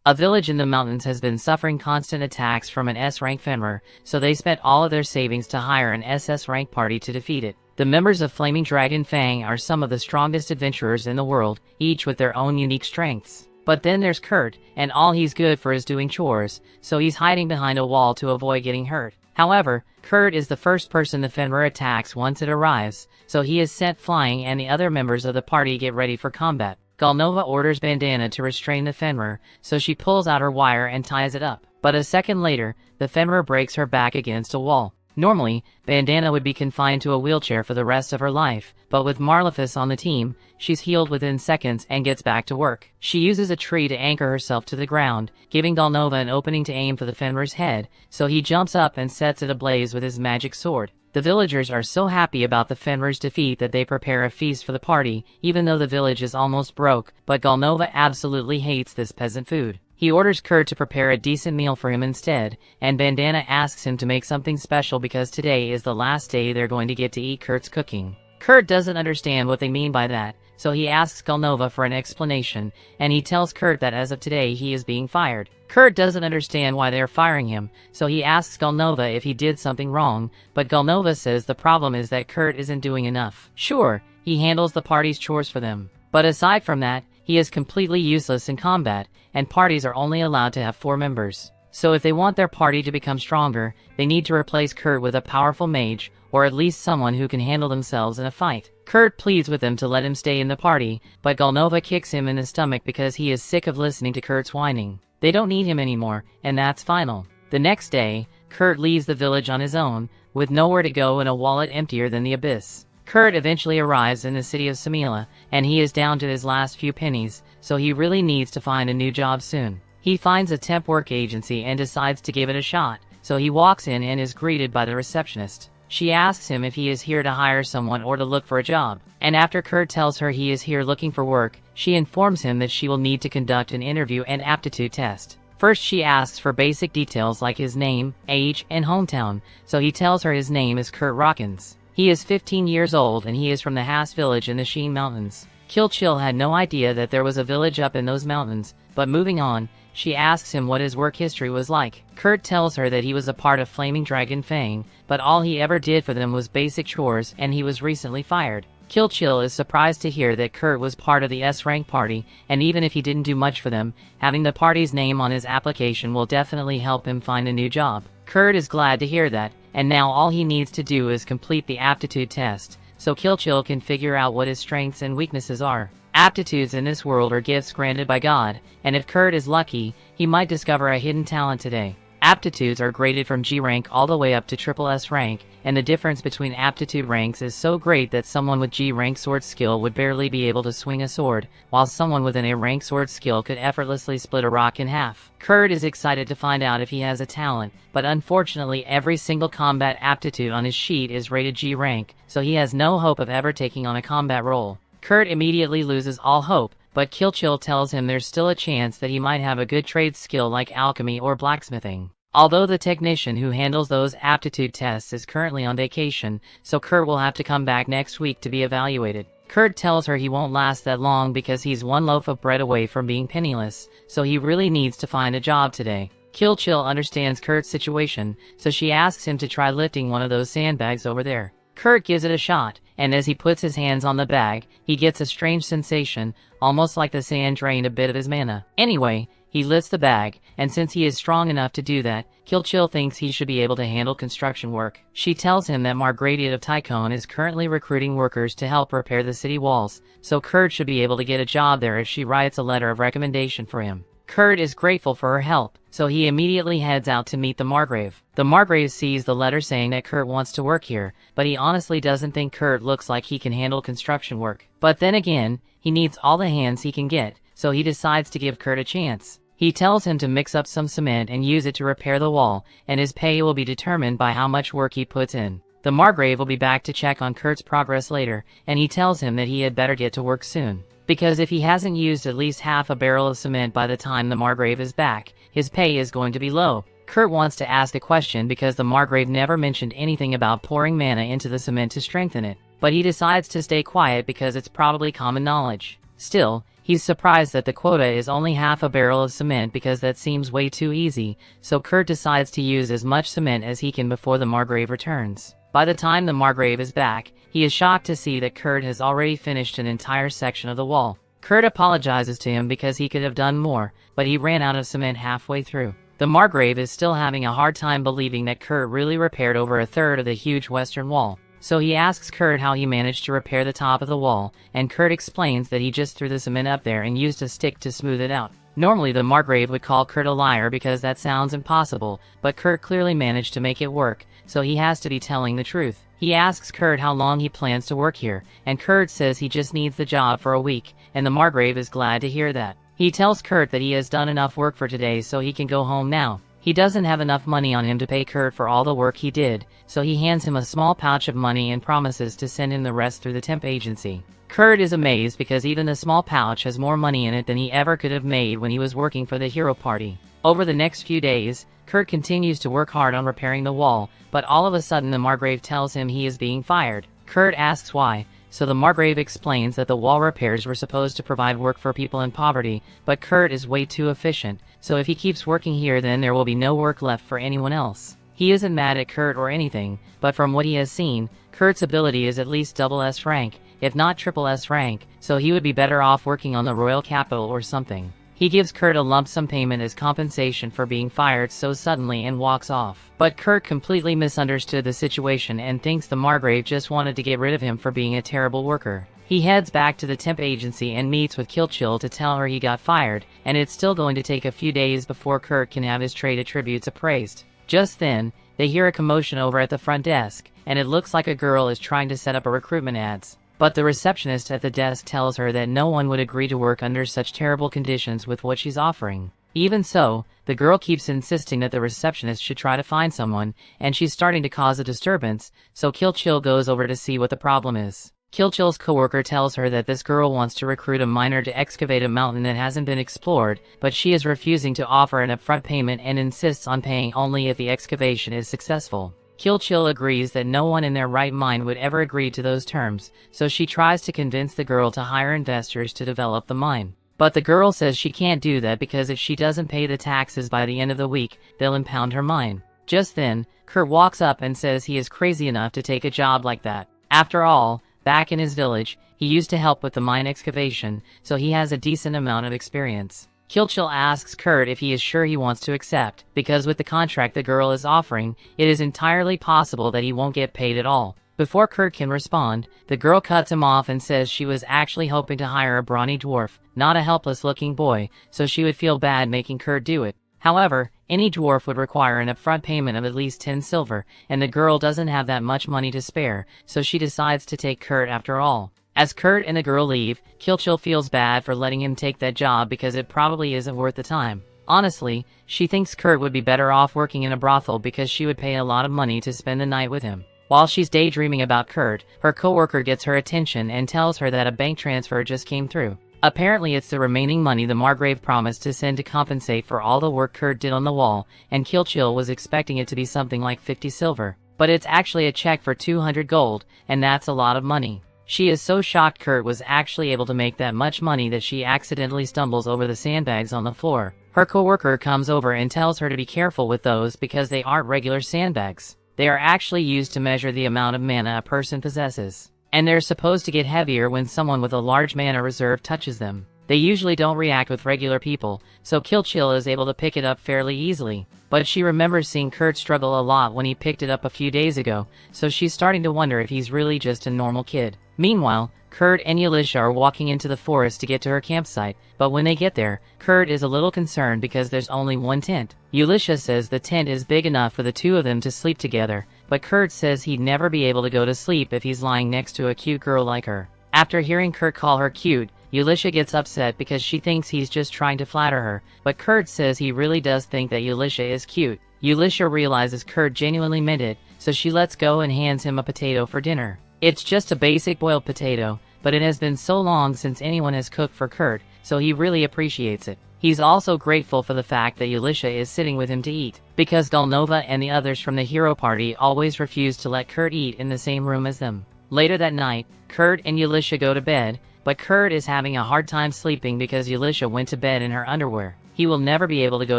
A village in the mountains has been suffering constant attacks from an S-rank Fenrir, so they spent all of their savings to hire an SS-rank party to defeat it. The members of Flaming Dragon Fang are some of the strongest adventurers in the world, each with their own unique strengths. But then there's Kurt, and all he's good for is doing chores, so he's hiding behind a wall to avoid getting hurt. However, Kurt is the first person the Fenrir attacks once it arrives, so he is sent flying and the other members of the party get ready for combat. Galnova orders Bandana to restrain the Fenrir, so she pulls out her wire and ties it up. But a second later, the Fenrir breaks her back against a wall. Normally, Bandana would be confined to a wheelchair for the rest of her life, but with Marlefus on the team, she's healed within seconds and gets back to work. She uses a tree to anchor herself to the ground, giving Galnova an opening to aim for the Fenrir's head, so he jumps up and sets it ablaze with his magic sword. The villagers are so happy about the Fenrir's defeat that they prepare a feast for the party, even though the village is almost broke, but Galnova absolutely hates this peasant food. He orders Kurt to prepare a decent meal for him instead, and Bandana asks him to make something special because today is the last day they're going to get to eat Kurt's cooking. Kurt doesn't understand what they mean by that, so he asks Galnova for an explanation, and he tells Kurt that as of today he is being fired. Kurt doesn't understand why they're firing him, so he asks Galnova if he did something wrong, but Galnova says the problem is that Kurt isn't doing enough. Sure, he handles the party's chores for them, but aside from that, he is completely useless in combat, and parties are only allowed to have 4 members. So if they want their party to become stronger, they need to replace Kurt with a powerful mage, or at least someone who can handle themselves in a fight. Kurt pleads with them to let him stay in the party, but Galnova kicks him in the stomach because he is sick of listening to Kurt's whining. They don't need him anymore, and that's final. The next day, Kurt leaves the village on his own, with nowhere to go and a wallet emptier than the abyss. Kurt eventually arrives in the city of Samila, and he is down to his last few pennies, so he really needs to find a new job soon. He finds a temp work agency and decides to give it a shot, so he walks in and is greeted by the receptionist. She asks him if he is here to hire someone or to look for a job, and after Kurt tells her he is here looking for work, she informs him that she will need to conduct an interview and aptitude test. First she asks for basic details like his name, age, and hometown, so he tells her his name is Kurt Rockins. He is 15 years old and he is from the Haas village in the Sheen Mountains. Kill had no idea that there was a village up in those mountains, but moving on, she asks him what his work history was like. Kurt tells her that he was a part of Flaming Dragon Fang, but all he ever did for them was basic chores and he was recently fired. Kill is surprised to hear that Kurt was part of the S-rank party, and even if he didn't do much for them, having the party's name on his application will definitely help him find a new job. Kurt is glad to hear that, and now all he needs to do is complete the aptitude test, so Kill can figure out what his strengths and weaknesses are. Aptitudes in this world are gifts granted by God, and if Kurt is lucky, he might discover a hidden talent today. Aptitudes are graded from G rank all the way up to triple S rank, and the difference between aptitude ranks is so great that someone with G rank sword skill would barely be able to swing a sword, while someone with an A rank sword skill could effortlessly split a rock in half. Kurt is excited to find out if he has a talent, but unfortunately every single combat aptitude on his sheet is rated G rank, so he has no hope of ever taking on a combat role. Kurt immediately loses all hope, but Kill tells him there's still a chance that he might have a good trade skill like alchemy or blacksmithing. Although the technician who handles those aptitude tests is currently on vacation, so Kurt will have to come back next week to be evaluated. Kurt tells her he won't last that long because he's one loaf of bread away from being penniless, so he really needs to find a job today. Kill understands Kurt's situation, so she asks him to try lifting one of those sandbags over there. Kurt gives it a shot, and as he puts his hands on the bag, he gets a strange sensation, almost like the sand drained a bit of his mana. Anyway, he lifts the bag, and since he is strong enough to do that, Kill thinks he should be able to handle construction work. She tells him that Margravia of Tycone is currently recruiting workers to help repair the city walls, so Kurt should be able to get a job there if she writes a letter of recommendation for him. Kurt is grateful for her help, so he immediately heads out to meet the Margrave. The Margrave sees the letter saying that Kurt wants to work here, but he honestly doesn't think Kurt looks like he can handle construction work. But then again, he needs all the hands he can get, so he decides to give Kurt a chance. He tells him to mix up some cement and use it to repair the wall, and his pay will be determined by how much work he puts in. The Margrave will be back to check on Kurt's progress later, and he tells him that he had better get to work soon, because if he hasn't used at least half a barrel of cement by the time the Margrave is back, his pay is going to be low. Kurt wants to ask a question because the Margrave never mentioned anything about pouring mana into the cement to strengthen it, but he decides to stay quiet because it's probably common knowledge. Still, He's surprised that the quota is only half a barrel of cement because that seems way too easy, so Kurt decides to use as much cement as he can before the Margrave returns. By the time the Margrave is back, he is shocked to see that Kurt has already finished an entire section of the wall. Kurt apologizes to him because he could have done more, but he ran out of cement halfway through. The Margrave is still having a hard time believing that Kurt really repaired over a third of the huge western wall. So he asks Kurt how he managed to repair the top of the wall, and Kurt explains that he just threw the cement up there and used a stick to smooth it out. Normally the Margrave would call Kurt a liar because that sounds impossible, but Kurt clearly managed to make it work, so he has to be telling the truth. He asks Kurt how long he plans to work here, and Kurt says he just needs the job for a week, and the Margrave is glad to hear that. He tells Kurt that he has done enough work for today so he can go home now. He doesn't have enough money on him to pay Kurt for all the work he did, so he hands him a small pouch of money and promises to send him the rest through the temp agency. Kurt is amazed because even the small pouch has more money in it than he ever could have made when he was working for the hero party. Over the next few days, Kurt continues to work hard on repairing the wall, but all of a sudden the Margrave tells him he is being fired. Kurt asks why, so the Margrave explains that the wall repairs were supposed to provide work for people in poverty, but Kurt is way too efficient, so if he keeps working here then there will be no work left for anyone else. He isn't mad at Kurt or anything, but from what he has seen, Kurt's ability is at least double S rank, if not triple S rank, so he would be better off working on the royal capital or something. He gives Kurt a lump sum payment as compensation for being fired so suddenly and walks off. But Kurt completely misunderstood the situation and thinks the Margrave just wanted to get rid of him for being a terrible worker. He heads back to the temp agency and meets with Kilchill to tell her he got fired, and it's still going to take a few days before Kurt can have his trade attributes appraised. Just then, they hear a commotion over at the front desk, and it looks like a girl is trying to set up a recruitment ads. But the receptionist at the desk tells her that no one would agree to work under such terrible conditions with what she's offering. Even so, the girl keeps insisting that the receptionist should try to find someone, and she's starting to cause a disturbance, so Kilchill goes over to see what the problem is. Kilchill's coworker tells her that this girl wants to recruit a miner to excavate a mountain that hasn't been explored, but she is refusing to offer an upfront payment and insists on paying only if the excavation is successful. Kilchill agrees that no one in their right mind would ever agree to those terms, so she tries to convince the girl to hire investors to develop the mine. But the girl says she can't do that because if she doesn't pay the taxes by the end of the week, they'll impound her mine. Just then, Kurt walks up and says he is crazy enough to take a job like that. After all, back in his village, he used to help with the mine excavation, so he has a decent amount of experience. Kilchill asks Kurt if he is sure he wants to accept, because with the contract the girl is offering, it is entirely possible that he won't get paid at all. Before Kurt can respond, the girl cuts him off and says she was actually hoping to hire a brawny dwarf, not a helpless-looking boy, so she would feel bad making Kurt do it. However, any dwarf would require an upfront payment of at least 10 silver, and the girl doesn't have that much money to spare, so she decides to take Kurt after all. As Kurt and the girl leave, Kilchill feels bad for letting him take that job because it probably isn't worth the time. Honestly, she thinks Kurt would be better off working in a brothel because she would pay a lot of money to spend the night with him. While she's daydreaming about Kurt, her coworker gets her attention and tells her that a bank transfer just came through. Apparently it's the remaining money the Margrave promised to send to compensate for all the work Kurt did on the wall, and Kilchill was expecting it to be something like 50 silver. But it's actually a check for 200 gold, and that's a lot of money. She is so shocked Kurt was actually able to make that much money that she accidentally stumbles over the sandbags on the floor. Her coworker comes over and tells her to be careful with those because they aren't regular sandbags. They are actually used to measure the amount of mana a person possesses, and they're supposed to get heavier when someone with a large mana reserve touches them. They usually don't react with regular people, so Kilchill is able to pick it up fairly easily. But she remembers seeing Kurt struggle a lot when he picked it up a few days ago, so she's starting to wonder if he's really just a normal kid. Meanwhile, Kurt and Yalisha are walking into the forest to get to her campsite, but when they get there, Kurt is a little concerned because there's only one tent. Yalisha says the tent is big enough for the two of them to sleep together, but Kurt says he'd never be able to go to sleep if he's lying next to a cute girl like her. After hearing Kurt call her cute, Yalisha gets upset because she thinks he's just trying to flatter her, but Kurt says he really does think that Yalisha is cute. Yalisha realizes Kurt genuinely meant it, so she lets go and hands him a potato for dinner. It's just a basic boiled potato, but it has been so long since anyone has cooked for Kurt, so he really appreciates it. He's also grateful for the fact that Yalisha is sitting with him to eat, because Dalnova and the others from the hero party always refuse to let Kurt eat in the same room as them. Later that night, Kurt and Yalisha go to bed, But Kurt is having a hard time sleeping because Elisha went to bed in her underwear. He will never be able to go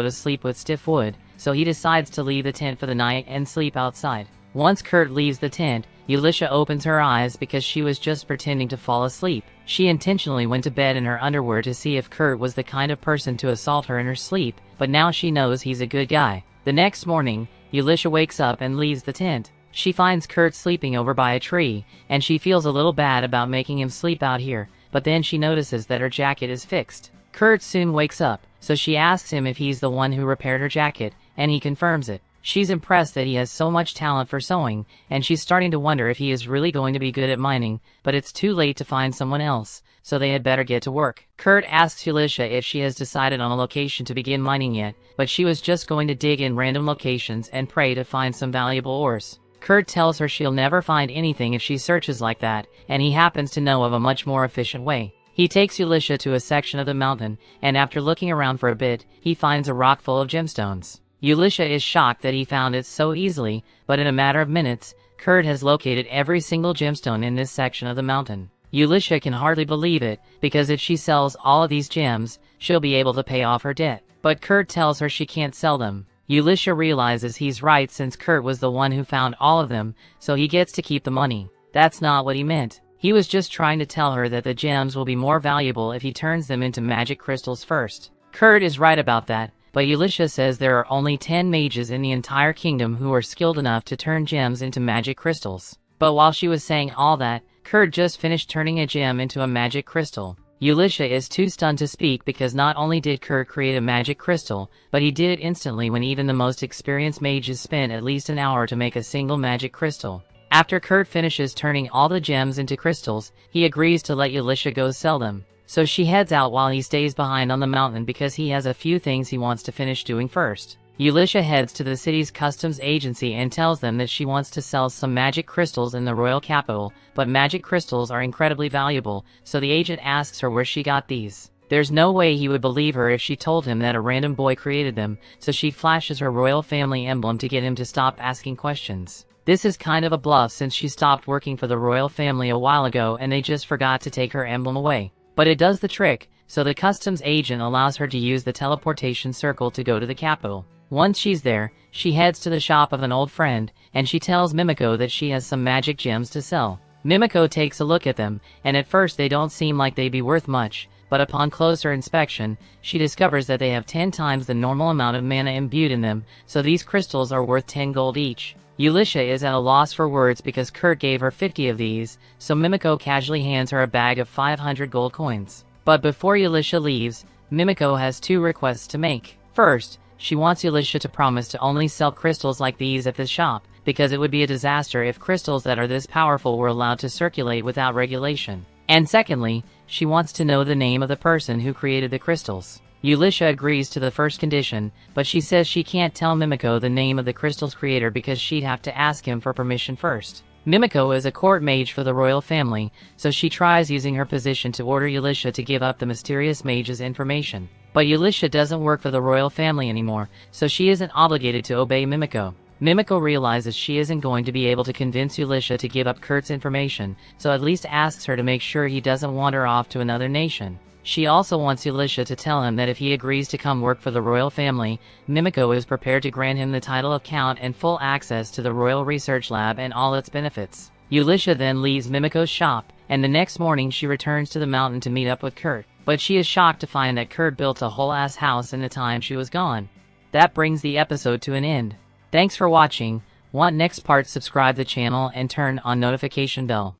to sleep with stiff wood, so he decides to leave the tent for the night and sleep outside. Once Kurt leaves the tent, Elisha opens her eyes because she was just pretending to fall asleep. She intentionally went to bed in her underwear to see if Kurt was the kind of person to assault her in her sleep, but now she knows he's a good guy. The next morning, Elisha wakes up and leaves the tent. She finds Kurt sleeping over by a tree, and she feels a little bad about making him sleep out here, but then she notices that her jacket is fixed. Kurt soon wakes up, so she asks him if he's the one who repaired her jacket, and he confirms it. She's impressed that he has so much talent for sewing, and she's starting to wonder if he is really going to be good at mining, but it's too late to find someone else, so they had better get to work. Kurt asks Elisha if she has decided on a location to begin mining yet, but she was just going to dig in random locations and pray to find some valuable ores. Kurt tells her she'll never find anything if she searches like that, and he happens to know of a much more efficient way. He takes Elisha to a section of the mountain, and after looking around for a bit, he finds a rock full of gemstones. Elisha is shocked that he found it so easily, but in a matter of minutes, Kurt has located every single gemstone in this section of the mountain. Elisha can hardly believe it, because if she sells all of these gems, she'll be able to pay off her debt. But Kurt tells her she can't sell them. Elisha realizes he's right since Kurt was the one who found all of them, so he gets to keep the money. That's not what he meant. He was just trying to tell her that the gems will be more valuable if he turns them into magic crystals first. Kurt is right about that, but Elisha says there are only 10 mages in the entire kingdom who are skilled enough to turn gems into magic crystals. But while she was saying all that, Kurt just finished turning a gem into a magic crystal. Elisha is too stunned to speak because not only did Kurt create a magic crystal, but he did it instantly when even the most experienced mages spent at least an hour to make a single magic crystal. After Kurt finishes turning all the gems into crystals, he agrees to let Elisha go sell them. So she heads out while he stays behind on the mountain because he has a few things he wants to finish doing first. Elisha heads to the city's customs agency and tells them that she wants to sell some magic crystals in the royal capital, but magic crystals are incredibly valuable, so the agent asks her where she got these. There's no way he would believe her if she told him that a random boy created them, so she flashes her royal family emblem to get him to stop asking questions. This is kind of a bluff since she stopped working for the royal family a while ago and they just forgot to take her emblem away. But it does the trick, so the customs agent allows her to use the teleportation circle to go to the capital. Once she's there, she heads to the shop of an old friend, and she tells Mimiko that she has some magic gems to sell. Mimiko takes a look at them, and at first they don't seem like they'd be worth much, but upon closer inspection, she discovers that they have 10 times the normal amount of mana imbued in them, so these crystals are worth 10 gold each. Elisha is at a loss for words because Kurt gave her 50 of these, so Mimiko casually hands her a bag of 500 gold coins. But before Elisha leaves, Mimiko has 2 requests to make. First, she wants Elisha to promise to only sell crystals like these at this shop, because it would be a disaster if crystals that are this powerful were allowed to circulate without regulation. And secondly, she wants to know the name of the person who created the crystals. Elisha agrees to the first condition, but she says she can't tell Mimiko the name of the crystal's creator because she'd have to ask him for permission first. Mimiko is a court mage for the royal family, so she tries using her position to order Elisha to give up the mysterious mage's information. But Elisha doesn't work for the royal family anymore, so she isn't obligated to obey Mimiko. Mimiko realizes she isn't going to be able to convince Elisha to give up Kurt's information, so at least asks her to make sure he doesn't wander off to another nation. She also wants Elisha to tell him that if he agrees to come work for the royal family, Mimiko is prepared to grant him the title of Count and full access to the Royal Research Lab and all its benefits. Elisha then leaves Mimiko's shop, and the next morning she returns to the mountain to meet up with Kurt. But she is shocked to find that Kurt built a whole-ass house in the time she was gone. That brings the episode to an end. Thanks for watching. Want next part? Subscribe the channel and turn on notification bell.